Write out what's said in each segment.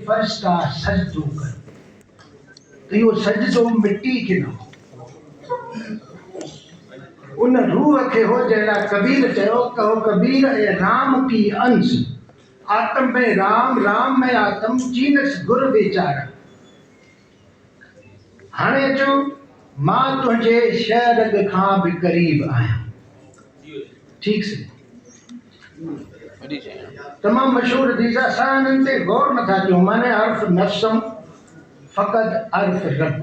फर्श का सजदो कर, तो यो सजदो मिट्टी के न हो, उन रूह के हो जैसा कबीर चयो, कहो कबीर ए राम की अंश, आत्म में राम, राम में आत्म, चीनस गुर बेचारा। हाणे चो मां तुझे शहर खां भी करीब आया। ठीक से तमाम मशहूर हदीस असां ते गौर नथा कयूं, माने अर्फ नफ्सम फ़क़त अर्फ रब।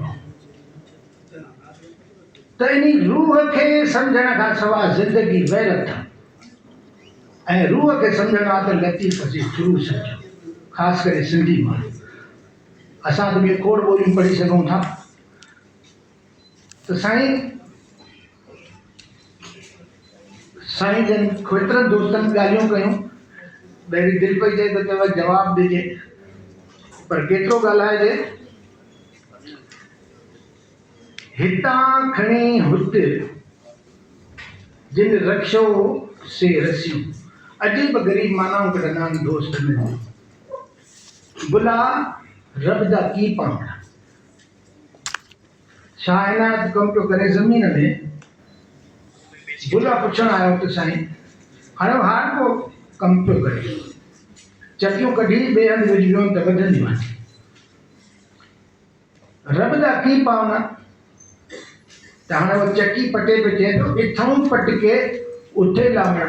त इन रूह के समझण खां सवाइ ज़िंदगी वैरत ऐं रूह के समझण आहे त लतीफ़ जे थ्रू समझो, ख़ासि करे सिंधी माण्हू। असां त ॿिए खोड़ ॿोलियूं पढ़ी सघूं था, तो साईं जन केतिरनि दोस्तनि ॻाल्हियूं कयूं, मेरी दिलि पई चए त चयो जवाबु ॾिजे, पर केतिरो ॻाल्हाइजे। हितां खणी हुत जिन रक्षो से रसियूं, अजीब गरीब मानाऊं कढंदा आहिनि दोस्त में। बुला रब जा की पावड़ा छा इनायत कम पियो करे ज़मीन में। बुला पुछण आयो त साईं हाणे हार को कम पियो करे, चकियूं कढी ॿिए हंधि विझिबियूं त वधंदियूं आहिनि। रब जा की पावना, त हाणे उहो चकी पटे पे चए थो इथऊं पटके उथे लावण।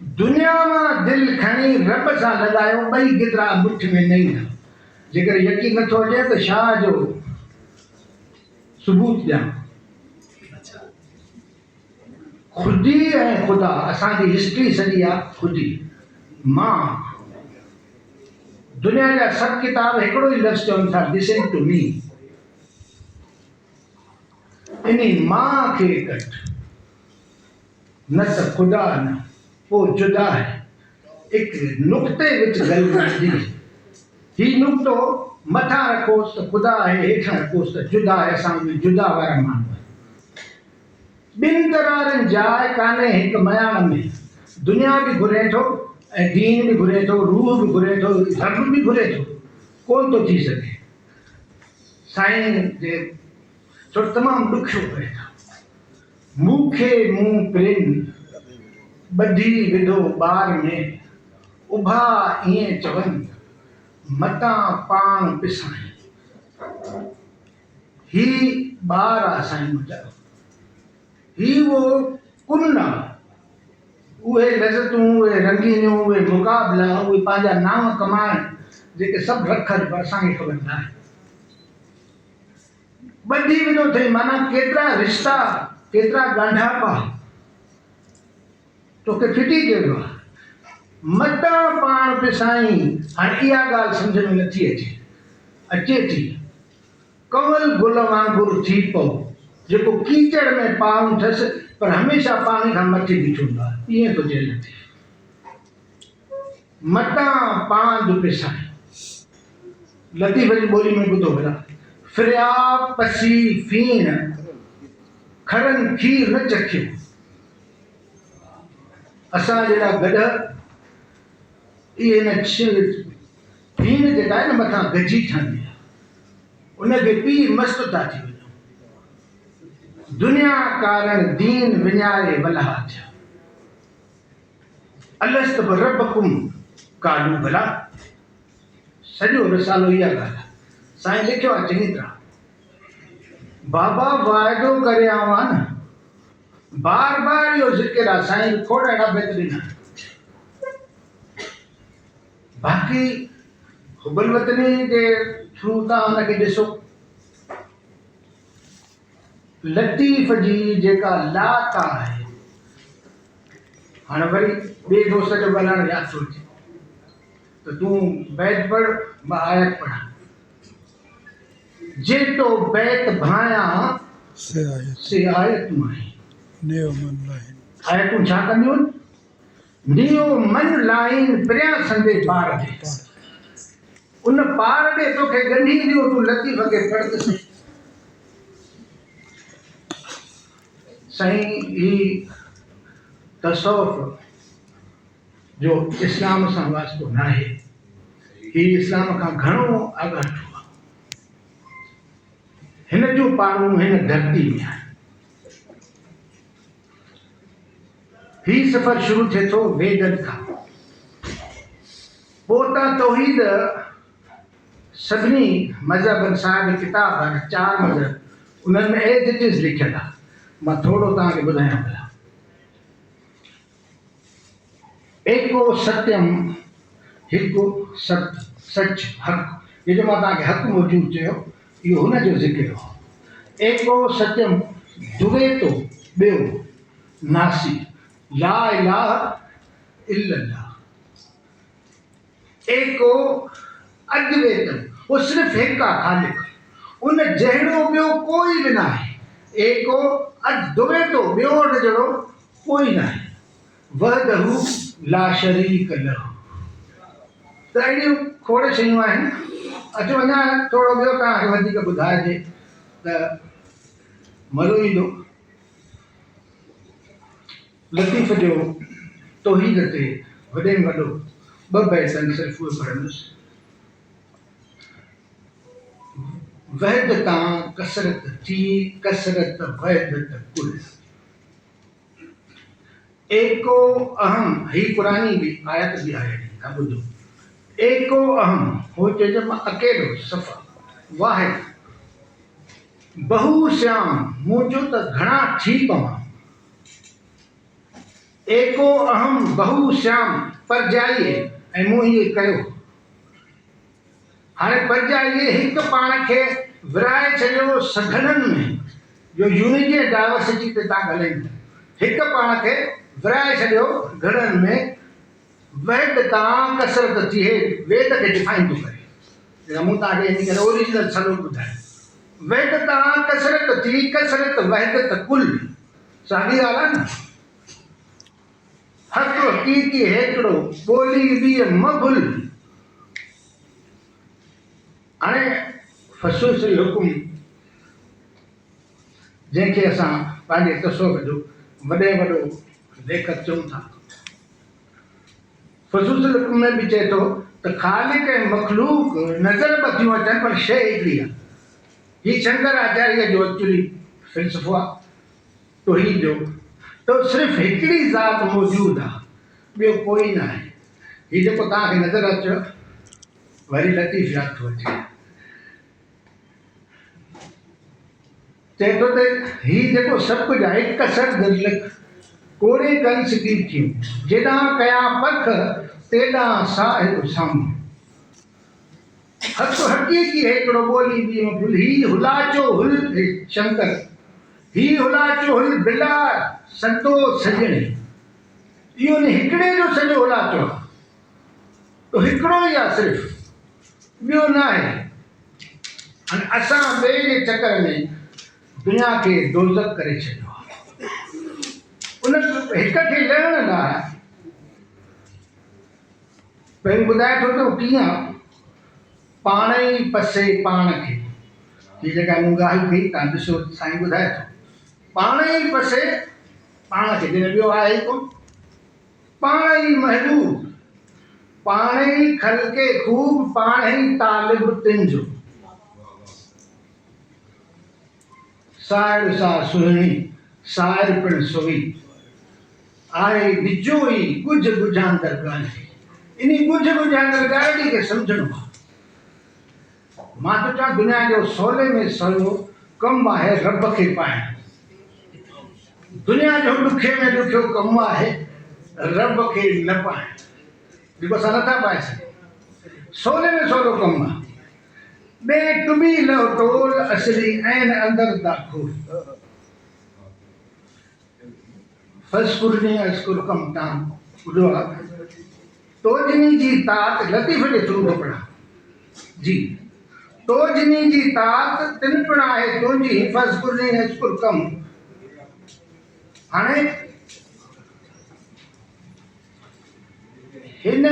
दुनिया मां दिलि खणी रब सां लॻायो, ॿई गिदरा मुठ में न ईंदा। जेकर यकीन नथो अचे त शाह जो सबूत ॾियां। खुदी ऐं ख़ुदा, असांजी हिस्ट्री सॼी आहे खुदी। मां दुनिया जा सभु किताब हिकिड़ो ई लफ़्ज़ चवनि था, लिसन टू मी। इन मां खे कट, न त ख़ुदा न पोइ जुदा है। हिकु नुक़्ते विच ॻाल्हि करणी, ही नुक़्तो मथां रखोसि त ख़ुदा आहे, हेठां रखोसि त जुदा आहे। असां में जुदा वारा माण्हू ॿिनि तरारनि जाइ कान्हे हिकु मयाण में। दुनिया बि घुरे थो ऐं दीन बि घुरे थो, रूह बि घुरे थो, रब बि घुरे थो, कोन थो थी सघे। साईं जे छो तमामु ॾुखियो पए थो। मूंखे मूं प्रेम ॿधी विधो ॿार में, उभा ईअं चवनि मतां पाण पिसाई। ही ॿार आहे साईं मुंहिंजा, ही वो कुन आहे, उहे लज़तूं, उहे रंगीनियूं, उहे मुक़ाबला, उहे पंहिंजा नाम कमाइण जेके सभु रखनि, पर असांखे ख़बर न आहे। ॿधी विधो अथई माना केतिरा रिश्ता, केतिरा ॻंढापा तोखे फिटी कयो आहे। मतां पाण पिसाई। हाणे इहा ॻाल्हि सम्झ में नथी अचे थी। कंवल गुल वांगुरु थी पओ, जेको कीचड़ में पाऊं अथसि पर हमेशह पाणी खां मथे बीठो हूंदो आहे, ईअं थो चए नथी। मतां पांध पिसाई, लतीफ़ जी ॿोली में ॿुधो भला। फिरिया पसी फीण, खरनि खीर न चखियो। असां जहिड़ा गॾ इहे न फीण जेका आहे न मथां गजी ठहंदी आहे, उनखे पी मस्तु था थी वञो। दुनिया कारण दीन विञाए वलहा थिया। अलस्त रबकुम कालू भला, सॼो रिसालो इहा ॻाल्हि आहे। साईं लिखियो आहे चङी तरह। बाबा वाइदो करे आयो आहे न, बार बार इहो ज़िक्र आहे। साईं खोड़ अहिड़ा बेत ॾिना। बाक़ी हुबल वतनी जे थ्रू तव्हां हुनखे ॾिसो, लतीफ़ जी जेका लात आहे। हाणे वरी ॿिए दोस्त जो ॻाल्हाइण यादि थो अचे त तूं बैत पढ़, मां आयत पढ़ां। जेतो बैत भायां से आयत माही। आयतूं छा कंदियूं आहिनि? नियो मन लाइन परियां संदे पार ॾे। उन पार ॾे तोखे ॻंढी ॾियो, तूं लतीफ़ खे पढ़ त सही। साईं ही तसौफ़ जो इस्लाम सां वास्तो न आहे। ही इस्लाम खां घणो आगाह हिन जो पाणू हिन धरती में आहे। ही सफ़र शुरू थिए थो वेदनि खां। पोइ त तौहीद सभिनी मज़हबनि साहिब किताब आहिनि, 4 मज़हब, उन्हनि में एज इट इज़ लिखियलु आहे। मां थोरो तव्हांखे ॿुधायां पिया। एको सत्यम, हिकु सत सच हक़, ये जो मां तव्हांखे हक़ मौजूदु चयो, इहो हुन जो ज़िक्र हो। एको सत्यम दुवे तो ॿियो नासी, ला इलाहा इल्लल्लाह। एको अद्वैतम, वो सिर्फ़ हिकु आहे ख़ालिक, उन जहिड़ो ॿियो कोई बि न आहे। एको अद्वैतो, ॿियो उन जहिड़ो कोई न आहे। वहदहू ला शरीक लहू। त अहिड़ियूं खोड़ शयूं आहिनि। अचो अञा थोरो ॿियो तव्हांखे वधीक ॿुधाइजे त मज़ो ईंदो। लतीफ़ जो तौहीद ते वॾे में वॾो 2 बैत आहिनि, सिर्फ़ु उहे पढ़ंदुसि। वहदतां कसरत थी, कसरत वहदत कुल। एको अहम, ही पुरानी भी आयत भी आहे, का ॿुधो। एको अहम, हो चइजे मां अकेलो सफ़ा, वाहिद बहु श्याम, मुंहिंजो त घणा थी पवां। एको अहम बहु श्याम, परजाईअ, ऐं मूं इहे कयो। हाणे परजाईअ हिकु पाण खे विराए छॾियो सघननि में, जो यूनिटी ऐं डाइवर्सिटी ते तव्हां ॻाल्हाईंदा, हिकु पाण खे विराए छॾियो घणनि में। वहद तां कसरत थी, हे वेद खे डिफाइन थो करे। मूं तव्हांखे इन करे ओरिजिनल सलो ॿुधायो। वहद तां कसरत थी, कसरत वहदत कुल, साॻी ॻाल्हि आहे न। हक़ हक़ीक़ी हिकिड़ो, ॿोली ॿी मभुल। हाणे ख़ुसूसी हुकुम, जंहिंखे असां पंहिंजे तसव्वुफ़ जो वॾे वॾो लेखक चऊं था, ख़ुसूसी हुकुम में बि चए थो त ख़ालिक ऐं मख़लूक नज़र ॿ थियूं अचनि, पर शइ हिकिड़ी आहे। हीउ शंकराचार्य जो एक्चुअली फ़िलसफ़ो आहे तौहीद जो, त सिर्फ़ु हिकिड़ी ज़ात मौजूदु आहे, ॿियो कोई न आहे। हीउ जेको तव्हांखे नज़र अचो, वरी लतीफ़ यादि थो अचे। चए थो त हीउ जेको सभु कुझु आहे, कसर लिख, कोड़े कन सिकी थियूं, जेॾां कया पख तेॾां साहिब साम्हूं। हक़ हक़ीक़ी हिकिड़ो, ॿोली ॿी मभुल। ही हुलाचो हुल शंकर, ही हुलाचो हुल बिला संतो सजणे। इहो न हिकिड़े जो सॼो हुलाचो आहे, तो हिकिड़ो ई आहे सिर्फ़ु, ॿियो न आहे। हाणे असां ॿिए जे चकर में दुनिया खे दोज़ख करे छॾियो आहे। उन हिक खे लहण लाइ पहिरीं ॿुधाए थो त कीअं पाण ई पसे पाण खे। हीअ जेका मूं ॻाल्हि कई, तव्हां ॾिसो साईं ॿुधाए थो, पाण ई पसे पाण खे, जॾहिं ॿियो आहे ई कोन। पाण ई महबूब, पाण ई ख़ल्क़े ख़ूब, पाण ई तालिब तिंजो। साहिड़ सा सुहिणी, साहिर पिण सोई, आहे ॾिजो ई गुझ गुझांदड़ ॻाल्हि। इन गुझ गुझांदड़ ॻाल्हि खे सम्झणो आहे। मां त चवां दुनिया जो सवले में सवलो कमु आहे रब खे पाइणु। दुनिया जो ॾुखे में ॾुखियो कमु आहे रब खे न पाइणु, जेको असां नथा पाए सघूं। सवले में सवलो कमु आहे। ॿिए टुॿी लहो टोल, असली ऐं अंदरि दाखो। फस्कुरनी अस्कुर कम ताम, ॿुधो आहे। तोजनी जी तात, लतीफ़ जे थ्रू थो पढ़ां जी। तोजनी जी तात तिन पिण आहे तुंहिंजी, फस्कुरनी अस्कुर कम। हाणे हिन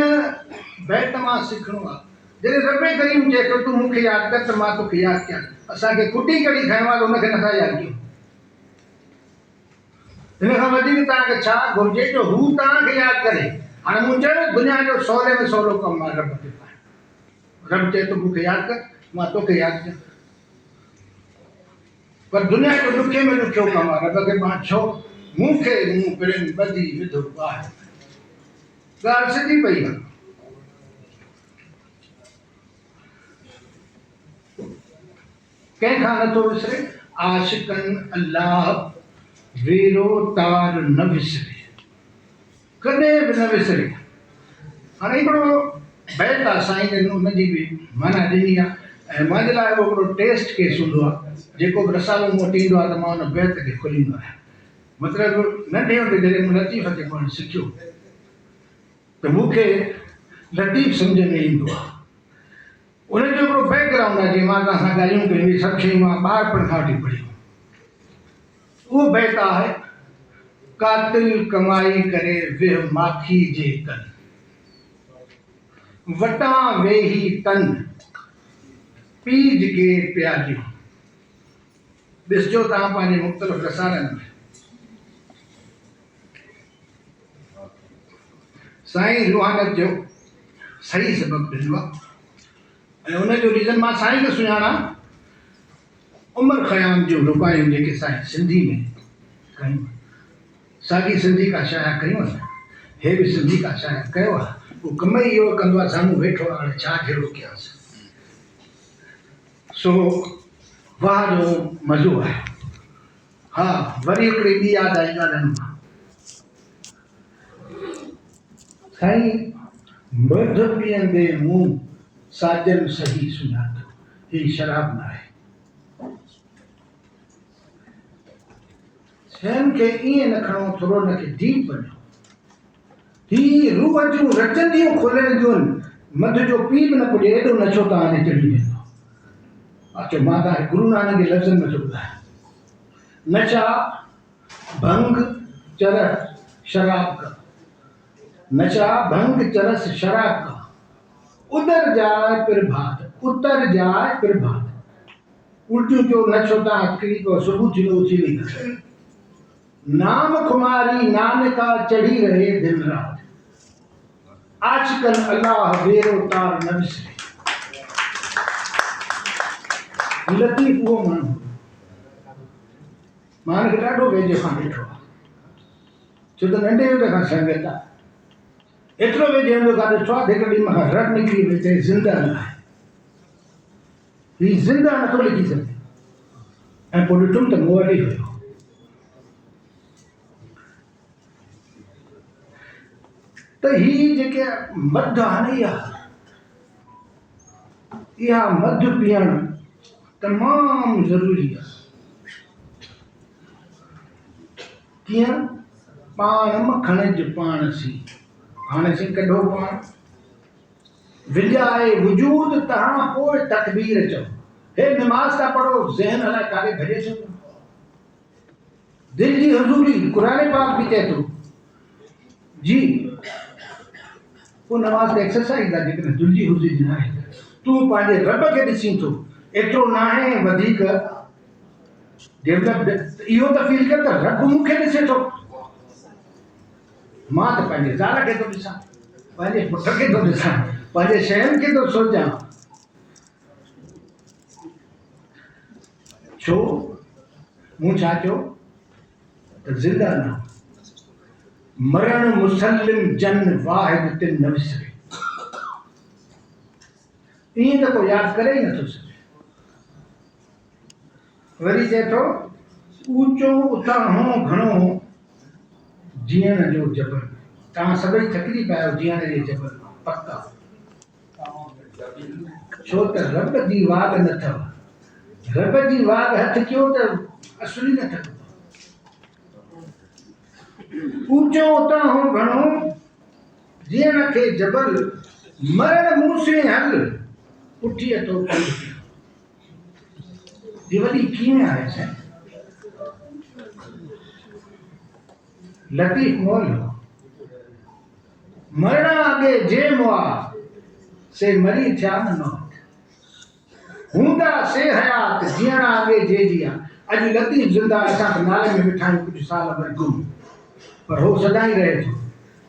बैत मां सिखणो आहे। जॾहिं रबे करीम चए थो तूं मूंखे यादि कर त मां तोखे यादि कयां। असांखे कुटी कड़ी खाइणो आहे त हुनखे नथा यादि कयूं। हिन खां वधीक तव्हांखे छा घुरिजे जो हू तव्हांखे यादि करे। हाणे मूं चयो दुनिया जो सवले में सवलो कमु आहे रब खे पाइणु। रब चए तो मूंखे यादि कर, मां तोखे यादि कयां। पर दुनिया जो ॾुखे में ॾुखियो कमु आहे। रब खे मां छो मूंखे मूं प्रेम ॿधी विधो आहे, ॻाल्हि सिधी पई आहे। कंहिंखां नथो विसरे, आशिकनि अलाह वेरो तार न विसरे, कॾहिं बि न विसरे। हाणे हिकिड़ो बैत आहे, साईं जन उनजी बि माना ॾिनी आहे, ऐं मुंहिंजे लाइ उहो हिकिड़ो टेस्ट केस हूंदो आहे। जेको बि रसालो मूं वटि ईंदो आहे त मां उन बैत खे खोलींदो आहियां। मतिलबु नंढे हूंदे जॾहिं मूं लतीफ़ खे पढ़णु सिखियो त मूंखे लतीफ़ सम्झ में ईंदो आहे। उनजो हिकिड़ो बैकग्राउंड आहे, जीअं मां तव्हां सां ॻाल्हियूं कयूं, इहे सभु शयूं मां ॿारपण खां वठी पढ़ियूं। उहो बैत आहे, कातिल कमाई करे विह माखी जे कन, वटां वेही तन पीज के प्यालियूं। ॾिसजो तव्हां पंहिंजे मुख़्तलिफ़ रसालनि में साईं रूहानत जो सही सबबु ॾिनो आहे। ऐं उनजो रीज़न मां साईं खे सुञाणा, उमर ख़याम जूं रुबायूं जेके साईं सिंधी में कयूं, साॻी सिंधी का शाया कयूं आहिनि, हे बि सिंधी का शाया कयो आहे। उहो कम ई इहो कंदो आहे, साम्हूं वेठो आहे, हाणे छा जहिड़ो कयांसि। सो वाह जो मज़ो आहे। हा, वरी हिकिड़ी ॿी यादि आई ॻाल्हियुनि मां। साईं मर्द पीअंदे मूं साजन सही सुञातो, हीअ शराब न आहे। शयुनि खे ईअं न खणो, थोरो हुनखे डीप वञो। हीअ रूह जूं रचंदियूं खोलंदियूं आहिनि, मध जो पी बि न पुॼे, एॾो नशो तव्हांखे चढ़ी वेंदो। अचो मां तव्हांखे गुरू नानक जे लफ़्ज़नि में थो ॿुधायां। नशा भंग चरस शराब का, नशा भंग चरस शराब का, उधर जाए फिर भात, उतर जाए फिर भात। उल्टियूं जो नशो तव्हां किरी पियो, सुबुह थींदो उथी वेंदा। नाम खुमारी नानका चढ़ी रहे दिन रात, आशिकन अल्लाह वेरो तार न विसरे। लतीफ़ उहो माण्हू, मां हिनखे ॾाढो वेझे खां ॾिठो आहे, छो त नंढे हूंदे खां संगत आहे। एतिरो वेझे हूंदे खां ॾिठो आहे, हिकु ॾींहुं मूंखां रट निकिरी वई, चई ज़िंदा न आहे, हीउ ज़िंदा नथो लिखी सघे। ऐं पोइ ॾिठुमि त मूं वटि ई हुयो। त हीअ जेके मधु आहे न, इहा मधु पीअणु तमामु ज़रूरी आहे। कीअं? पाण मखण जो पाण सी, हाणे सी कढो पाण, विञाए वजूद तहां पोइ तकबीर चओ। हे नमाज़ था पढ़ो, ज़हन अलाए काॾे भॼे छो। दिलि जी हज़ूरी क़ुरान पाक बि चए थो जी। पोइ नमाज़ त एक्सरसाइज़ आहे, जेकॾहिं दिलि जी हज़ूरी न आहे। तूं पंहिंजे रब खे ॾिसी थो, एतिरो न आहे वधीक डेवलप, इहो त फील कर त रब मूंखे ॾिसे थो। मां त पंहिंजे ज़ाल खे थो ॾिसां, पंहिंजे पुट खे थो ॾिसां, पंहिंजे शयुनि खे थो सोचां। छो? मूं छा चयो त ज़िंदा न मरण मुसलिम जन वाहिद ते न विसरे। ईअं त कोई यादि करे ई नथो सघे। वरी चए थो ऊचो उतां हो घणो जीअण जो जबर। तव्हां सभई थकिजी पिया आहियो जीअण जे जबर मां, पक्का। छो त रब जी वाग न अथव। रब जी वाग हथ कयो त असुली न थकंदो। ऊचो उतां हो घणो जीअण खे जबर, मरण मूं से हल पुठीअ तो पंधु। ये वॾी कीअं आहे साईं? लतीफ़ मोल मरण आगे जे मुआ से मरी थिया न मौत, हूंदा से हयात जीअण आगे जे जिया। अॼु लतीफ़ ज़िंदा, असां त नाले में वेठा आहियूं कुझु साल भर गुम, पर हो सदाईं रहे थो,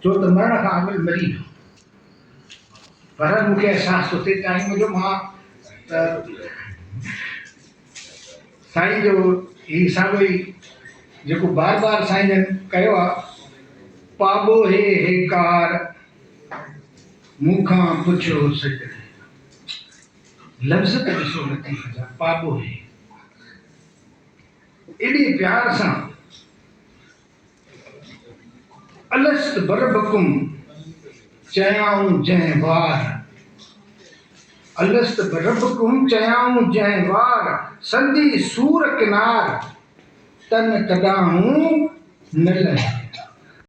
छो त मरण खां अॻु मरी वियो। पर मूंखे अहसासु उते टाइम जो मां साईं जो ही साॻियो ई जेको बार बार साईं जन कयो आहे, पाबो हे कार मूंखां पुछो सॼ, लफ़्ज़ त ॾिसो लतीफ़ जा, पाबो हे एॾे प्यार सां, अलस्त बरबकुम चयाऊं जंहिं वार, अलस्त बरबकुम चयाऊं जंहिं वार, संदी सूर किनार तन तॾाहूं न लहे।